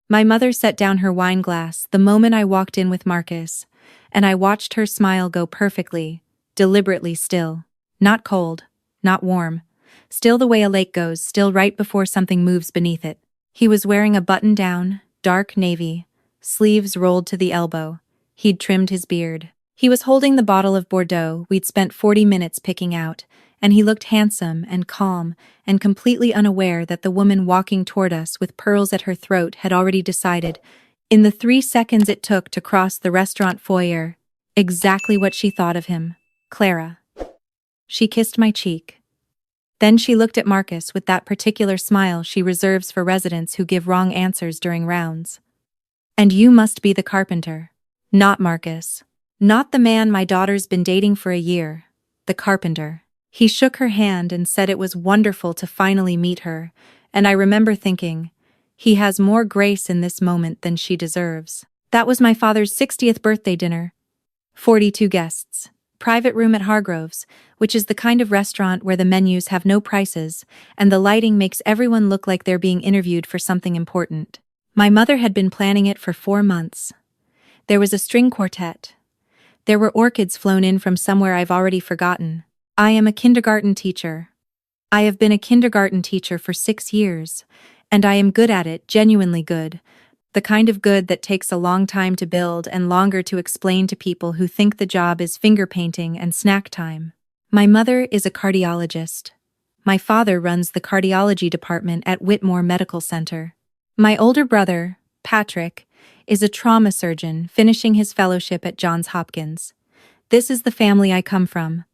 My mother set down her wine glass the moment I walked in with Marcus, and I watched her smile go perfectly, deliberately still. Not cold, not warm. Still the way a lake goes, still right before something moves beneath it. He was wearing a button-down, dark navy, sleeves rolled to the elbow. He'd trimmed his beard. He was holding the bottle of Bordeaux we'd spent 40 minutes picking out, and he looked handsome and calm and completely unaware that the woman walking toward us with pearls at her throat had already decided, in the 3 seconds it took to cross the restaurant foyer, exactly what she thought of him. Clara. She kissed my cheek. Then she looked at Marcus with that particular smile she reserves for residents who give wrong answers during rounds. And you must be the Carpenter. Not Marcus. Not the man my daughter's been dating for a year. The Carpenter. He shook her hand and said it was wonderful to finally meet her, and I remember thinking, he has more grace in this moment than she deserves. That was my father's 60th birthday dinner. 42 guests. Private room at Hargrove's, which is the kind of restaurant where the menus have no prices, and the lighting makes everyone look like they're being interviewed for something important. My mother had been planning it for 4 months. There was a string quartet. There were orchids flown in from somewhere I've already forgotten. I am a kindergarten teacher. I have been a kindergarten teacher for 6 years, and I am good at it, genuinely good. The kind of good that takes a long time to build and longer to explain to people who think the job is finger painting and snack time. My mother is a cardiologist. My father runs the cardiology department at Whitmore Medical Center. My older brother, Patrick, is a trauma surgeon finishing his fellowship at Johns Hopkins. This is the family I come from.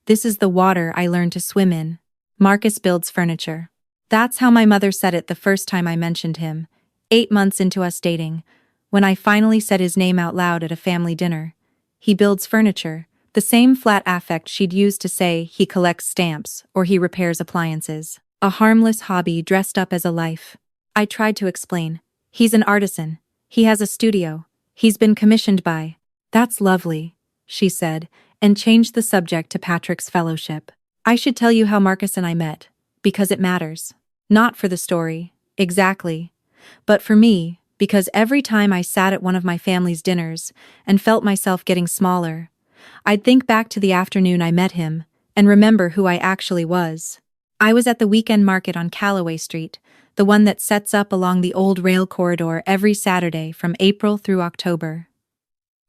This is the water I learned to swim in. Marcus builds furniture. That's how my mother said it the first time I mentioned him, 8 months into us dating, when I finally said his name out loud at a family dinner. He builds furniture, the same flat affect she'd used to say he collects stamps or he repairs appliances. A harmless hobby dressed up as a life. I tried to explain. He's an artisan. He has a studio. He's been commissioned by. That's lovely, she said, and changed the subject to Patrick's fellowship. I should tell you how Marcus and I met, because it matters. Not for the story, exactly, but for me, because every time I sat at one of my family's dinners and felt myself getting smaller, I'd think back to the afternoon I met him and remember who I actually was. I was at the weekend market on Callaway Street, the one that sets up along the old rail corridor every Saturday from April through October.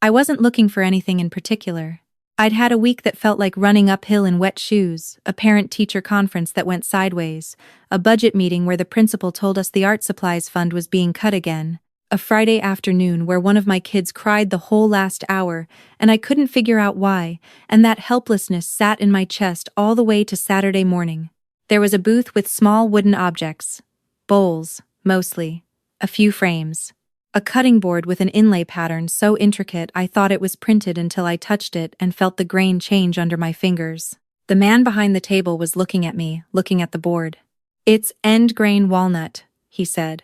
I wasn't looking for anything in particular. I'd had a week that felt like running uphill in wet shoes, a parent-teacher conference that went sideways, a budget meeting where the principal told us the art supplies fund was being cut again, a Friday afternoon where one of my kids cried the whole last hour, and I couldn't figure out why, and that helplessness sat in my chest all the way to Saturday morning. There was a booth with small wooden objects. Bowls, mostly. A few frames. A cutting board with an inlay pattern so intricate I thought it was printed until I touched it and felt the grain change under my fingers. The man behind the table was looking at me, looking at the board. "It's end grain walnut," he said.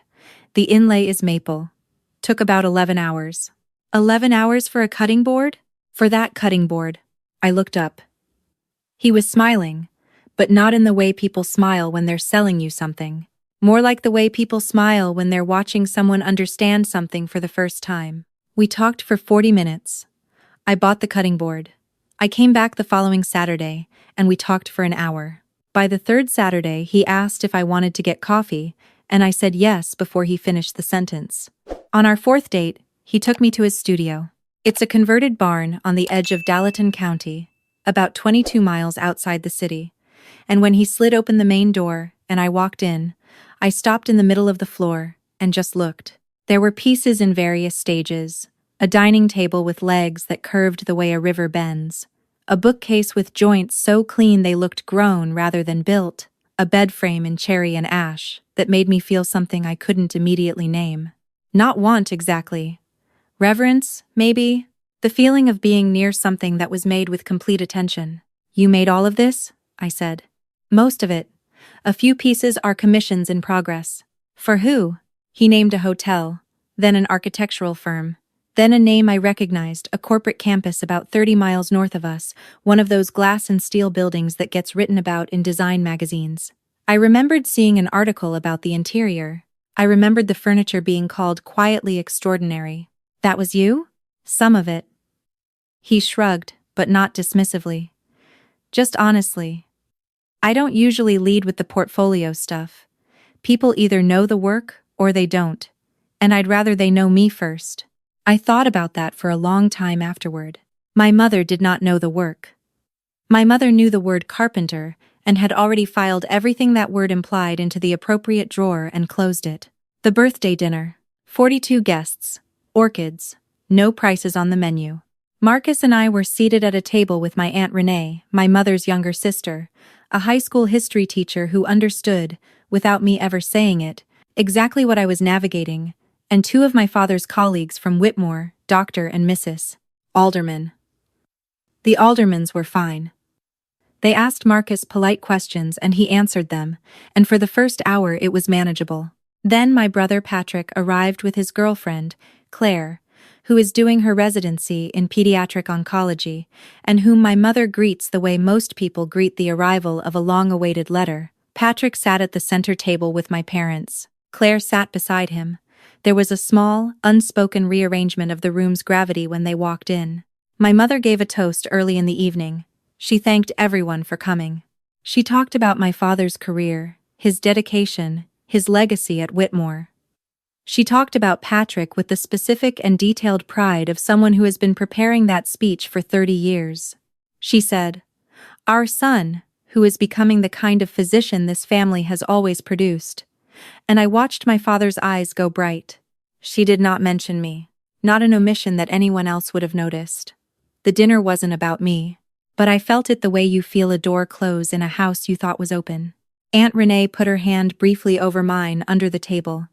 "The inlay is maple. Took about 11 hours. 11 hours for a cutting board? For that cutting board." I looked up. He was smiling, but not in the way people smile when they're selling you something. More like the way people smile when they're watching someone understand something for the first time. We talked for 40 minutes. I bought the cutting board. I came back the following Saturday, and we talked for an hour. By the third Saturday, he asked if I wanted to get coffee, and I said yes before he finished the sentence. On our fourth date, he took me to his studio. It's a converted barn on the edge of Gallatin County, about 22 miles outside the city. And when he slid open the main door, and I walked in, I stopped in the middle of the floor and just looked. There were pieces in various stages, a dining table with legs that curved the way a river bends, a bookcase with joints so clean they looked grown rather than built, a bed frame in cherry and ash that made me feel something I couldn't immediately name. Not want, exactly. Reverence, maybe? The feeling of being near something that was made with complete attention. "You made all of this?" I said. "Most of it. A few pieces are commissions in progress." "For who?" He named a hotel, then an architectural firm, then a name I recognized, a corporate campus about 30 miles north of us, one of those glass and steel buildings that gets written about in design magazines. I remembered seeing an article about the interior. I remembered the furniture being called quietly extraordinary. That was you? Some of it. He shrugged, but not dismissively. Just honestly. I don't usually lead with the portfolio stuff. People either know the work or they don't, and I'd rather they know me first. I thought about that for a long time afterward. My mother did not know the work. My mother knew the word Carpenter and had already filed everything that word implied into the appropriate drawer and closed it. The birthday dinner. 42 guests. Orchids. No prices on the menu. Marcus and I were seated at a table with my Aunt Renee, my mother's younger sister, a high school history teacher who understood, without me ever saying it, exactly what I was navigating, and two of my father's colleagues from Whitmore, Dr. and Mrs. Alderman. The Aldermans were fine. They asked Marcus polite questions and he answered them, and for the first hour it was manageable. Then my brother Patrick arrived with his girlfriend, Claire, who is doing her residency in pediatric oncology, and whom my mother greets the way most people greet the arrival of a long-awaited letter. Patrick sat at the center table with my parents. Claire sat beside him. There was a small, unspoken rearrangement of the room's gravity when they walked in. My mother gave a toast early in the evening. She thanked everyone for coming. She talked about my father's career, his dedication, his legacy at Whitmore. She talked about Patrick with the specific and detailed pride of someone who has been preparing that speech for 30 years. She said, "Our son, who is becoming the kind of physician this family has always produced." And I watched my father's eyes go bright. She did not mention me. Not an omission that anyone else would have noticed. The dinner wasn't about me. But I felt it the way you feel a door close in a house you thought was open. Aunt Renee put her hand briefly over mine under the table.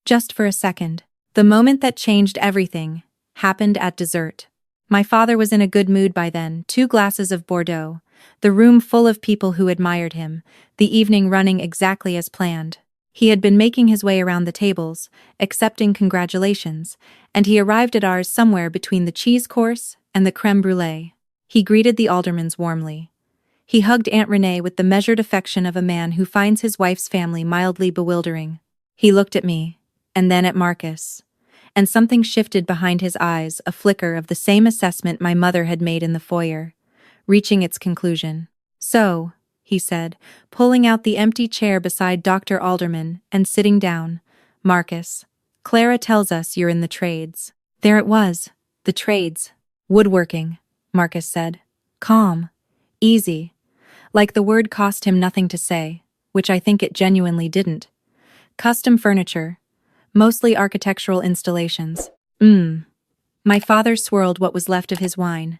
Just for a second. The moment that changed everything happened at dessert. My father was in a good mood by then, 2 glasses of Bordeaux, the room full of people who admired him, the evening running exactly as planned. He had been making his way around the tables, accepting congratulations, and he arrived at ours somewhere between the cheese course and the crème brûlée. He greeted the Aldermans warmly. He hugged Aunt Renee with the measured affection of a man who finds his wife's family mildly bewildering. He looked at me, and then at Marcus. And something shifted behind his eyes, a flicker of the same assessment my mother had made in the foyer, reaching its conclusion. "So," he said, pulling out the empty chair beside Dr. Alderman and sitting down, "Marcus, Clara tells us you're in the trades." There it was, the trades. "Woodworking," Marcus said. Calm. Easy. Like the word cost him nothing to say, which I think it genuinely didn't. Custom furniture. Mostly architectural installations. My father swirled what was left of his wine.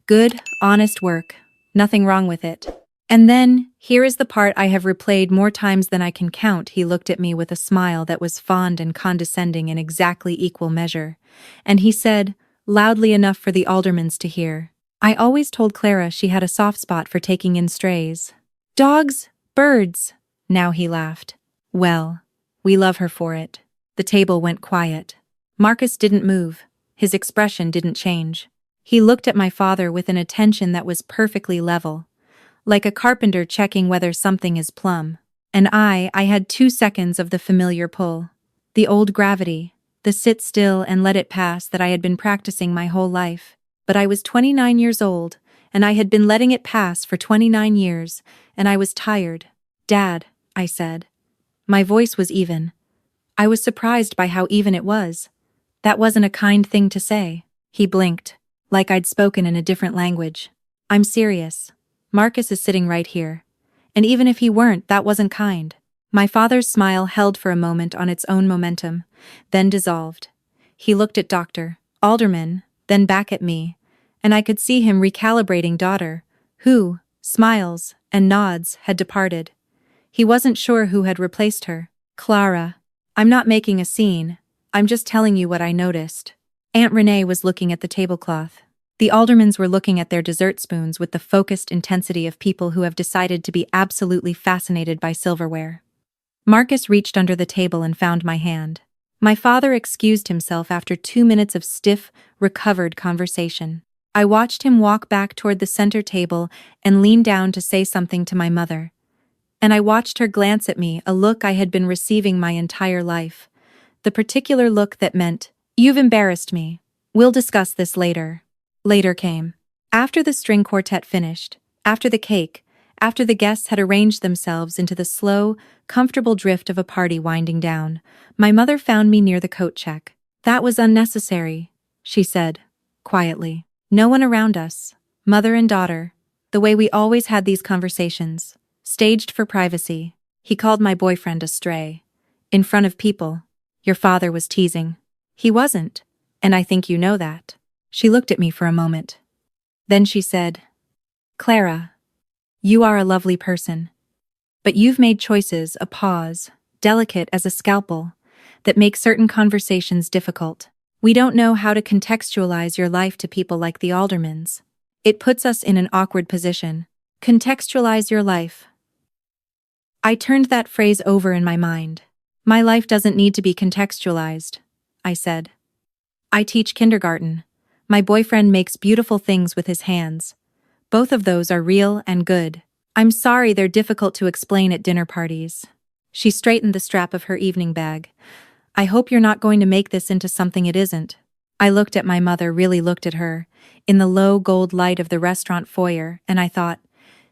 Good, honest work. Nothing wrong with it. And then, here is the part I have replayed more times than I can count. He looked at me with a smile that was fond and condescending in exactly equal measure. And he said, loudly enough for the Aldermans to hear, "I always told Clara she had a soft spot for taking in strays. Dogs, birds." Now he laughed. "Well, we love her for it." The table went quiet. Marcus didn't move. His expression didn't change. He looked at my father with an attention that was perfectly level, like a carpenter checking whether something is plumb. And I had 2 seconds of the familiar pull. The old gravity, the sit still and let it pass that I had been practicing my whole life. But I was 29 years old, and I had been letting it pass for 29 years, and I was tired. "Dad," I said. My voice was even. I was surprised by how even it was. That wasn't a kind thing to say. He blinked, like I'd spoken in a different language. "I'm serious. Marcus is sitting right here. And even if he weren't, that wasn't kind." My father's smile held for a moment on its own momentum, then dissolved. He looked at Dr. Alderman, then back at me, and I could see him recalibrating daughter, who, smiles and nods, had departed. He wasn't sure who had replaced her. "Clara, I'm not making a scene, I'm just telling you what I noticed." Aunt Renee was looking at the tablecloth. The Aldermans were looking at their dessert spoons with the focused intensity of people who have decided to be absolutely fascinated by silverware. Marcus reached under the table and found my hand. My father excused himself after 2 minutes of stiff, recovered conversation. I watched him walk back toward the center table and lean down to say something to my mother. And I watched her glance at me, a look I had been receiving my entire life. The particular look that meant, "You've embarrassed me. We'll discuss this later." Later came. After the string quartet finished, after the cake, after the guests had arranged themselves into the slow, comfortable drift of a party winding down, my mother found me near the coat check. "That was unnecessary," she said, quietly. "No one around us, mother and daughter, the way we always had these conversations, staged for privacy." He called my boyfriend a stray. In front of people. Your father was teasing. He wasn't, and I think you know that. She looked at me for a moment. Then she said, "Clara, you are a lovely person. But you've made choices, a pause, delicate as a scalpel, that make certain conversations difficult. We don't know how to contextualize your life to people like the Aldermans. It puts us in an awkward position. Contextualize your life." I turned that phrase over in my mind. "My life doesn't need to be contextualized," I said. "I teach kindergarten. My boyfriend makes beautiful things with his hands. Both of those are real and good. I'm sorry they're difficult to explain at dinner parties." She straightened the strap of her evening bag. "I hope you're not going to make this into something it isn't." I looked at my mother, really looked at her, in the low gold light of the restaurant foyer, and I thought,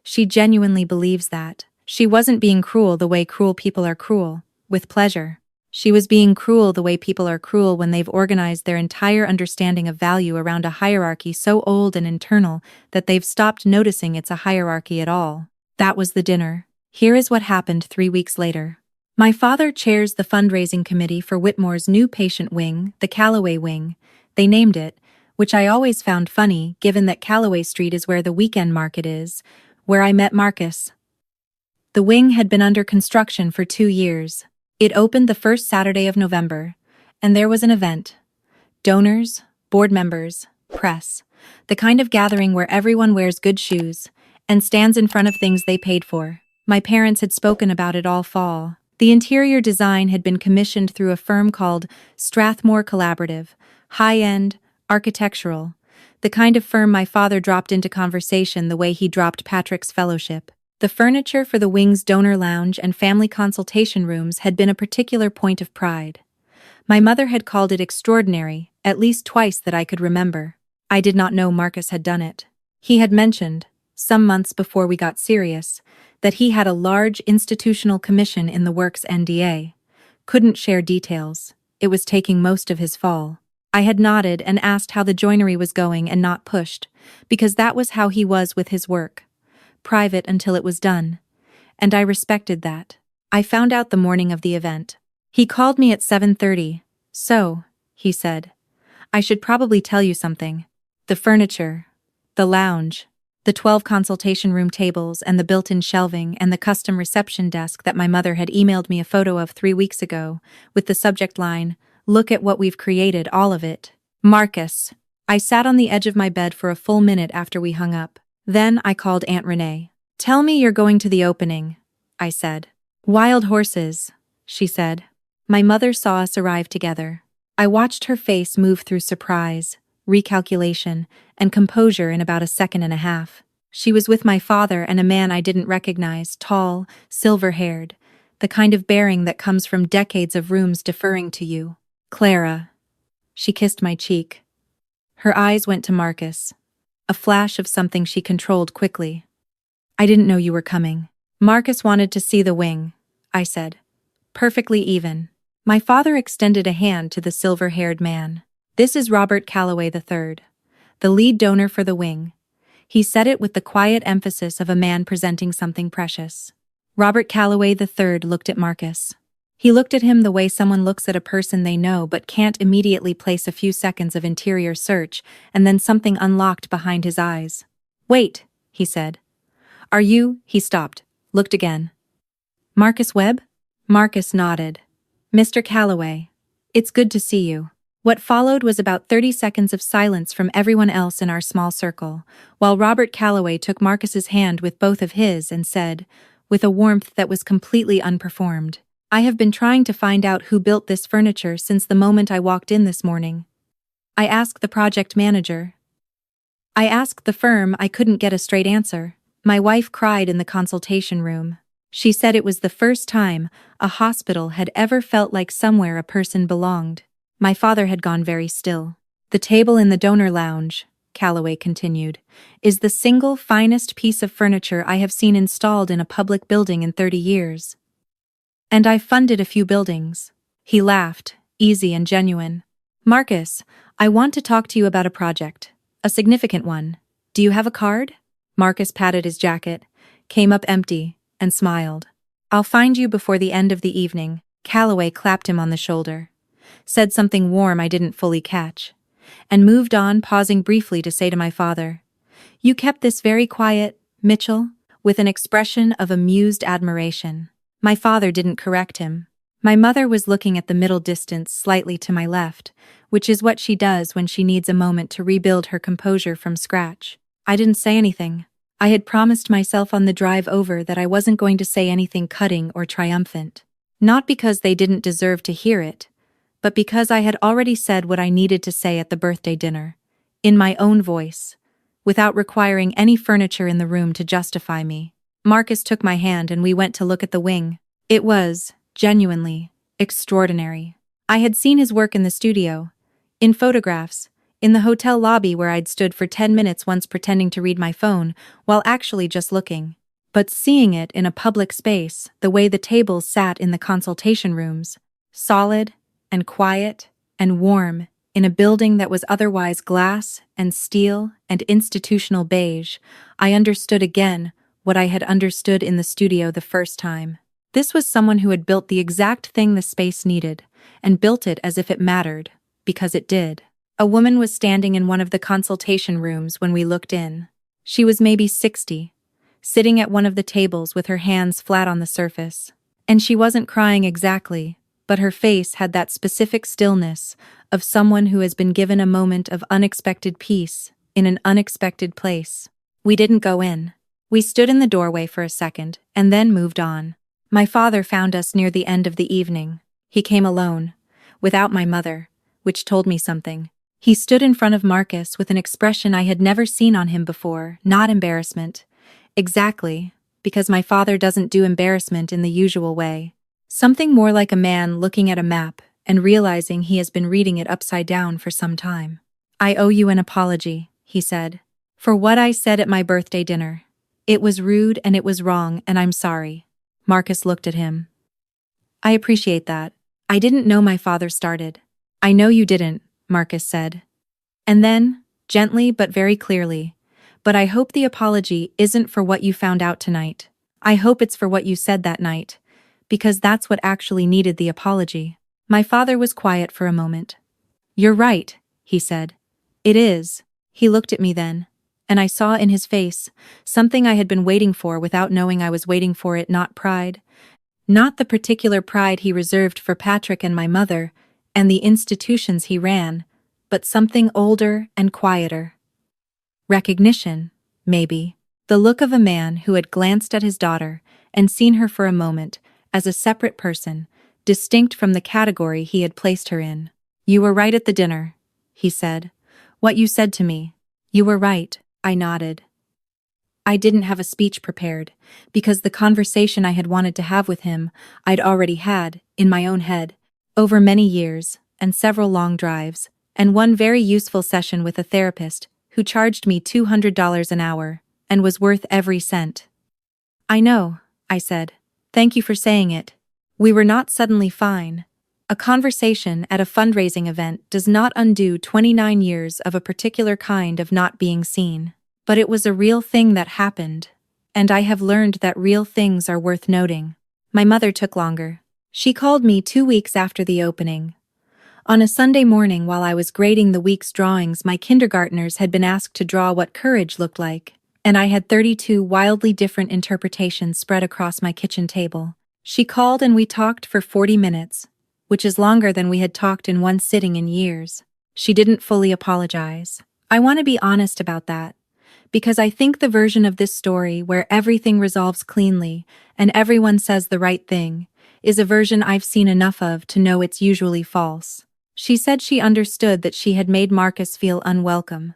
she genuinely believes that. She wasn't being cruel the way cruel people are cruel, with pleasure. She was being cruel the way people are cruel when they've organized their entire understanding of value around a hierarchy so old and internal that they've stopped noticing it's a hierarchy at all. That was the dinner. Here is what happened 3 weeks later. My father chairs the fundraising committee for Whitmore's new patient wing, the Callaway Wing. They named it, which I always found funny given that Callaway Street is where the weekend market is, where I met Marcus. The wing had been under construction for 2 years. It opened the first Saturday of November, and there was an event. Donors, board members, press. The kind of gathering where everyone wears good shoes and stands in front of things they paid for. My parents had spoken about it all fall. The interior design had been commissioned through a firm called Strathmore Collaborative, high-end, architectural, the kind of firm my father dropped into conversation the way he dropped Patrick's fellowship. The furniture for the wing's donor lounge and family consultation rooms had been a particular point of pride. My mother had called it extraordinary, at least twice that I could remember. I did not know Marcus had done it. He had mentioned, some months before we got serious, that he had a large institutional commission in the works NDA. Couldn't share details. It was taking most of his fall. I had nodded and asked how the joinery was going and not pushed, because that was how he was with his work. Private until it was done. And I respected that. I found out the morning of the event. He called me at 7:30. "So," he said, "I should probably tell you something. The furniture, the lounge, the 12 consultation room tables and the built-in shelving and the custom reception desk that my mother had emailed me a photo of 3 weeks ago, with the subject line, 'Look at what we've created, all of it.' Marcus." I sat on the edge of my bed for a full minute after we hung up. Then I called Aunt Renee. "Tell me you're going to the opening," I said. "Wild horses," she said. My mother saw us arrive together. I watched her face move through surprise, recalculation, and composure in about a second and a half. She was with my father and a man I didn't recognize, tall, silver-haired, the kind of bearing that comes from decades of rooms deferring to you. "Clara." She kissed my cheek. Her eyes went to Marcus. A flash of something she controlled quickly. "I didn't know you were coming." "Marcus wanted to see the wing," I said. "Perfectly even." My father extended a hand to the silver-haired man. "This is Robert Callaway III, the lead donor for the wing." He said it with the quiet emphasis of a man presenting something precious. Robert Callaway III looked at Marcus. He looked at him the way someone looks at a person they know but can't immediately place a few seconds of interior search, and then something unlocked behind his eyes. "Wait," he said. "Are you—" He stopped, looked again. "Marcus Webb?" Marcus nodded. "Mr. Callaway. It's good to see you." What followed was about 30 seconds of silence from everyone else in our small circle, while Robert Callaway took Marcus's hand with both of his and said, with a warmth that was completely unperformed, "I have been trying to find out who built this furniture since the moment I walked in this morning. I asked the project manager. I asked the firm. I couldn't get a straight answer. My wife cried in the consultation room. She said it was the first time a hospital had ever felt like somewhere a person belonged. My father had gone very still. The table in the donor lounge, Calloway continued, is the single finest piece of furniture I have seen installed in a public building in 30 years. And I've funded a few buildings. He laughed, easy and genuine. Marcus, I want to talk to you about a project. A significant one. Do you have a card? Marcus patted his jacket, came up empty, and smiled. I'll find you before the end of the evening. Calloway clapped him on the shoulder, said something warm I didn't fully catch, and moved on, pausing briefly to say to my father, You kept this very quiet, Mitchell, with an expression of amused admiration. My father didn't correct him. My mother was looking at the middle distance slightly to my left, which is what she does when she needs a moment to rebuild her composure from scratch. I didn't say anything. I had promised myself on the drive over that I wasn't going to say anything cutting or triumphant. Not because they didn't deserve to hear it, but because I had already said what I needed to say at the birthday dinner, in my own voice, without requiring any furniture in the room to justify me. Marcus took my hand and we went to look at the wing. It was, genuinely, extraordinary. I had seen his work in the studio, in photographs, in the hotel lobby where I'd stood for 10 minutes once pretending to read my phone while actually just looking. But seeing it in a public space, the way the tables sat in the consultation rooms, solid and quiet and warm, in a building that was otherwise glass and steel and institutional beige, I understood again what I had understood in the studio the first time. This was someone who had built the exact thing the space needed, and built it as if it mattered, because it did. A woman was standing in one of the consultation rooms when we looked in. She was maybe 60, sitting at one of the tables with her hands flat on the surface. And she wasn't crying exactly, but her face had that specific stillness of someone who has been given a moment of unexpected peace in an unexpected place. We didn't go in. We stood in the doorway for a second and then moved on. My father found us near the end of the evening. He came alone, without my mother, which told me something. He stood in front of Marcus with an expression I had never seen on him before, not embarrassment. Exactly, because my father doesn't do embarrassment in the usual way. Something more like a man looking at a map and realizing he has been reading it upside down for some time. I owe you an apology, he said, for what I said at my birthday dinner. It was rude and it was wrong and I'm sorry. Marcus looked at him. I appreciate that. I didn't know my father started. I know you didn't, Marcus said. And then, gently but very clearly, but I hope the apology isn't for what you found out tonight. I hope it's for what you said that night, because that's what actually needed the apology. My father was quiet for a moment. You're right, he said. It is. He looked at me then, and I saw in his face something I had been waiting for without knowing I was waiting for it, not pride. Not the particular pride he reserved for Patrick and my mother, and the institutions he ran, but something older and quieter. Recognition, maybe. The look of a man who had glanced at his daughter and seen her for a moment as a separate person, distinct from the category he had placed her in. You were right at the dinner, he said. What you said to me. You were right, I nodded. I didn't have a speech prepared, because the conversation I had wanted to have with him I'd already had, in my own head, over many years, and several long drives, and one very useful session with a therapist who charged me $200 an hour, and was worth every cent. I know, I said. Thank you for saying it. We were not suddenly fine. A conversation at a fundraising event does not undo 29 years of a particular kind of not being seen. But it was a real thing that happened, and I have learned that real things are worth noting. My mother took longer. She called me 2 weeks after the opening. On a Sunday morning while I was grading the week's drawings, my kindergartners had been asked to draw what courage looked like, and I had 32 wildly different interpretations spread across my kitchen table. She called and we talked for 40 minutes, which is longer than we had talked in one sitting in years. She didn't fully apologize. I want to be honest about that, because I think the version of this story where everything resolves cleanly and everyone says the right thing is a version I've seen enough of to know it's usually false. She said she understood that she had made Marcus feel unwelcome,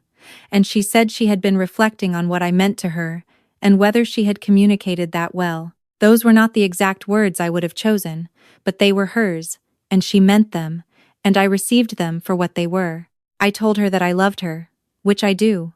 and she said she had been reflecting on what I meant to her and whether she had communicated that well. Those were not the exact words I would have chosen, but they were hers, and she meant them, and I received them for what they were. I told her that I loved her, which I do.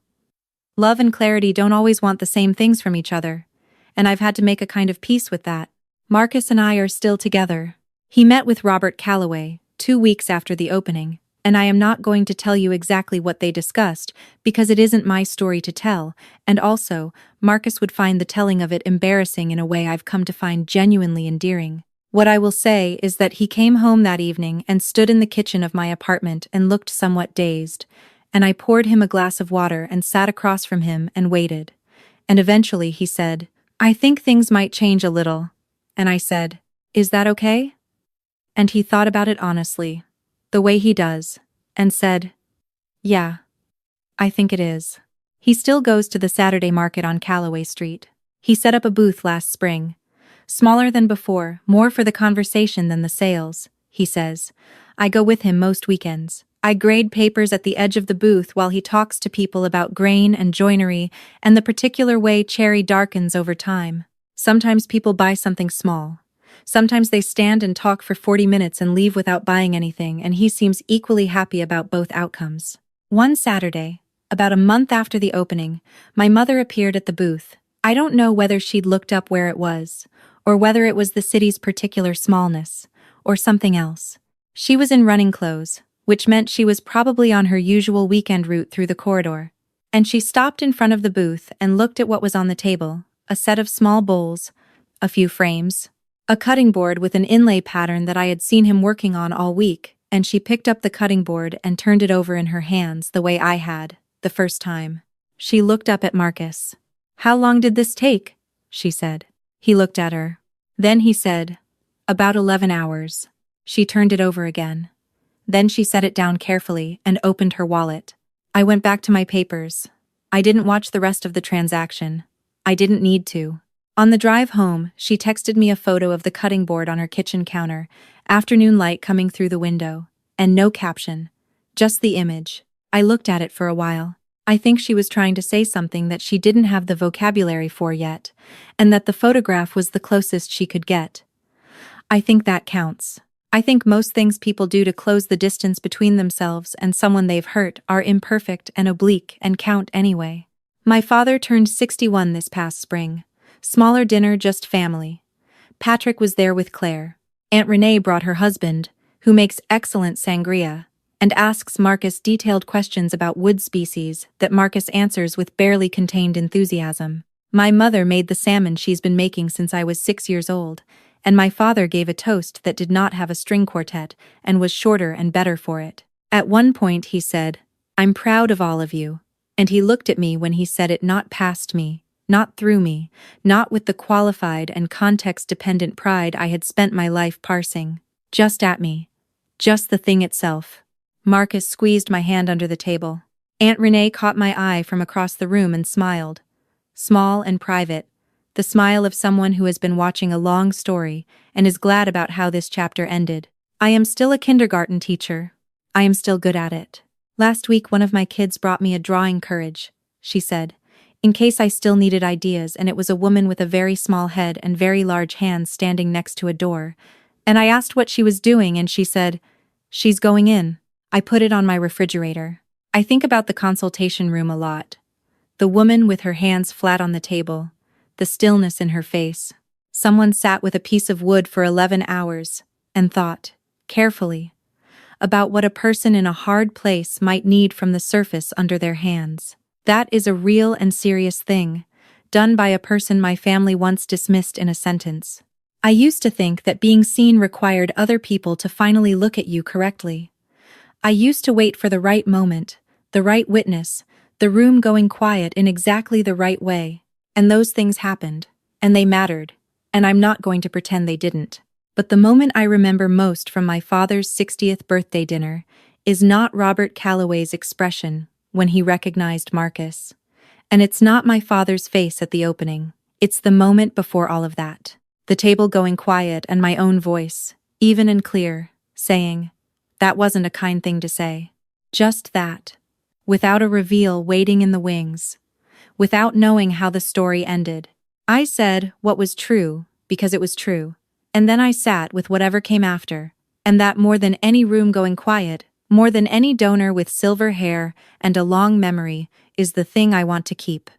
Love and clarity don't always want the same things from each other, and I've had to make a kind of peace with that. Marcus and I are still together. He met with Robert Calloway 2 weeks after the opening, and I am not going to tell you exactly what they discussed because it isn't my story to tell, and also, Marcus would find the telling of it embarrassing in a way I've come to find genuinely endearing. What I will say is that he came home that evening and stood in the kitchen of my apartment and looked somewhat dazed, and I poured him a glass of water and sat across from him and waited. And eventually he said, "I think things might change a little." And I said, "Is that okay?" And he thought about it honestly, the way he does, and said, "Yeah, I think it is." He still goes to the Saturday market on Calloway Street. He set up a booth last spring. Smaller than before, more for the conversation than the sales, he says. I go with him most weekends. I grade papers at the edge of the booth while he talks to people about grain and joinery and the particular way cherry darkens over time. Sometimes people buy something small. Sometimes they stand and talk for 40 minutes and leave without buying anything, and he seems equally happy about both outcomes. One Saturday, about a month after the opening, my mother appeared at the booth. I don't know whether she'd looked up where it was, or whether it was the city's particular smallness, or something else. She was in running clothes, which meant she was probably on her usual weekend route through the corridor. And she stopped in front of the booth and looked at what was on the table, a set of small bowls, a few frames, a cutting board with an inlay pattern that I had seen him working on all week, and she picked up the cutting board and turned it over in her hands the way I had, the first time. She looked up at Marcus. "How long did this take?" she said. He looked at her. Then he said, "About 11 hours. She turned it over again. Then she set it down carefully and opened her wallet. I went back to my papers. I didn't watch the rest of the transaction. I didn't need to. On the drive home, she texted me a photo of the cutting board on her kitchen counter, afternoon light coming through the window, and no caption, just the image. I looked at it for a while. I think she was trying to say something that she didn't have the vocabulary for yet, and that the photograph was the closest she could get. I think that counts. I think most things people do to close the distance between themselves and someone they've hurt are imperfect and oblique and count anyway. My father turned 61 this past spring. Smaller dinner, just family. Patrick was there with Claire. Aunt Renee brought her husband, who makes excellent sangria, and asks Marcus detailed questions about wood species that Marcus answers with barely contained enthusiasm. My mother made the salmon she's been making since I was 6 years old, and my father gave a toast that did not have a string quartet and was shorter and better for it. At one point he said, "I'm proud of all of you," and he looked at me when he said it, not past me, not through me, not with the qualified and context-dependent pride I had spent my life parsing, just at me, just the thing itself. Marcus squeezed my hand under the table. Aunt Renee caught my eye from across the room and smiled. Small and private, the smile of someone who has been watching a long story and is glad about how this chapter ended. I am still a kindergarten teacher. I am still good at it. Last week one of my kids brought me a drawing courage, she said, in case I still needed ideas, and it was a woman with a very small head and very large hands standing next to a door, and I asked what she was doing and she said, "She's going in." I put it on my refrigerator. I think about the consultation room a lot. The woman with her hands flat on the table, the stillness in her face. Someone sat with a piece of wood for 11 hours and thought, carefully, about what a person in a hard place might need from the surface under their hands. That is a real and serious thing, done by a person my family once dismissed in a sentence. I used to think that being seen required other people to finally look at you correctly. I used to wait for the right moment, the right witness, the room going quiet in exactly the right way. And those things happened, and they mattered, and I'm not going to pretend they didn't. But the moment I remember most from my father's 60th birthday dinner is not Robert Calloway's expression when he recognized Marcus. And it's not my father's face at the opening. It's the moment before all of that. The table going quiet and my own voice, even and clear, saying, "That wasn't a kind thing to say." Just that. Without a reveal waiting in the wings. Without knowing how the story ended. I said what was true, because it was true. And then I sat with whatever came after. And that more than any room going quiet, more than any donor with silver hair and a long memory, is the thing I want to keep.